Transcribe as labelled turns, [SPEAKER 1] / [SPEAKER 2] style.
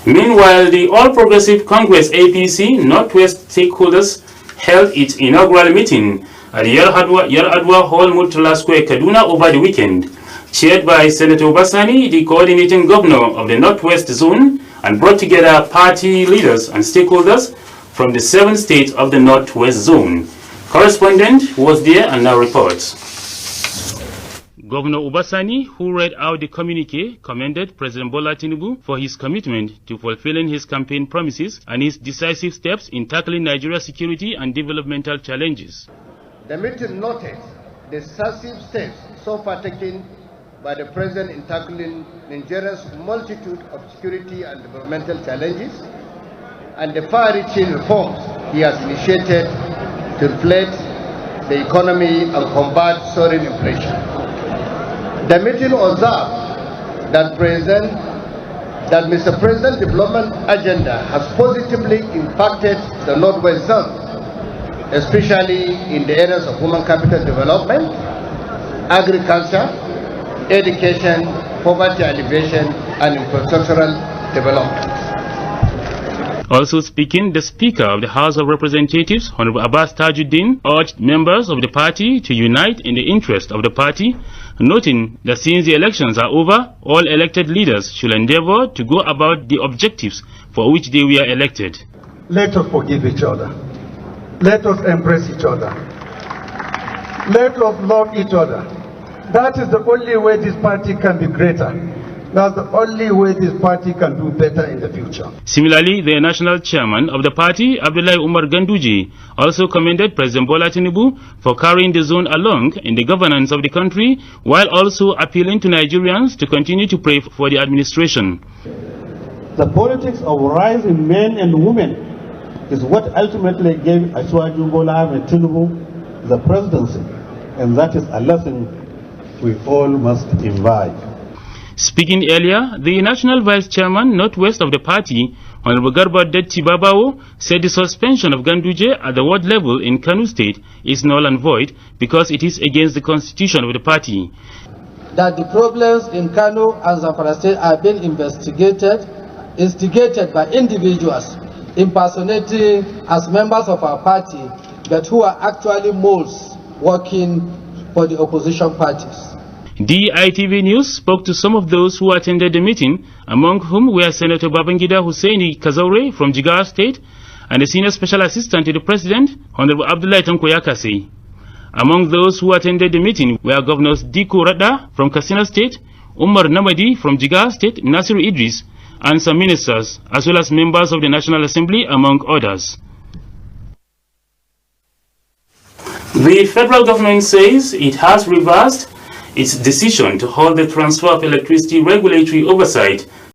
[SPEAKER 1] Meanwhile, the All Progressive Congress APC Northwest stakeholders held its inaugural meeting at Yar Adwa Hall, Murtala Square, Kaduna over the weekend, chaired by Senator Basani, the coordinating governor of the Northwest Zone, and brought together party leaders and stakeholders from the 7 states of the Northwest Zone. Correspondent was there and now reports. Governor Obasani, who read out the communique, commended President Bola Tinubu for his commitment to fulfilling his campaign promises and his decisive steps in tackling Nigeria's security and developmental challenges.
[SPEAKER 2] The meeting noted the decisive steps so far taken by the President in tackling Nigeria's multitude of security and developmental challenges and the far-reaching reforms he has initiated to reflect the economy and combat soaring inflation. The meeting observed that Mr. President's development agenda has positively impacted the Northwest Zone, especially in the areas of human capital development, agriculture, education, poverty alleviation, and infrastructural development.
[SPEAKER 1] Also speaking, the Speaker of the House of Representatives, Honorable Abbas Tajuddin, urged members of the party to unite in the interest of the party, noting that since the elections are over, all elected leaders should endeavor to go about the objectives for which they were elected.
[SPEAKER 3] Let us forgive each other. Let us embrace each other. Let us love each other. That is the only way this party can be greater. That's the only way this party can do better in the future.
[SPEAKER 1] Similarly, the national chairman of the party, Abdullahi Umar Ganduje, also commended President Bola Tinubu for carrying the zone along in the governance of the country, while also appealing to Nigerians to continue to pray for the administration.
[SPEAKER 4] The politics of rising men and women is what ultimately gave Ashwaju Bola Tinubu the presidency, and that is a lesson we all must imbibe.
[SPEAKER 1] Speaking earlier, the national vice chairman, northwest of the party, Honorable Garba Detti Babawo, said the suspension of Ganduje at the ward level in Kano State is null and void because it is against the constitution of the party.
[SPEAKER 5] That the problems in Kano and Zamfara State are being instigated by individuals impersonating as members of our party, but who are actually moles working for the opposition parties.
[SPEAKER 1] DITV News spoke to some of those who attended the meeting, among whom were Senator Babangida Hussaini Kazaure from Jigawa State and the Senior Special Assistant to the President, Honorable Abdullahi Tanko Yakase. Among those who attended the meeting were Governors Diko Rada from Katsina State, Umar Namadi from Jigawa State, Nasiru Idris, and some ministers, as well as members of the National Assembly, among others. The federal government says it has reversed its decision to hold the transfer of electricity regulatory oversight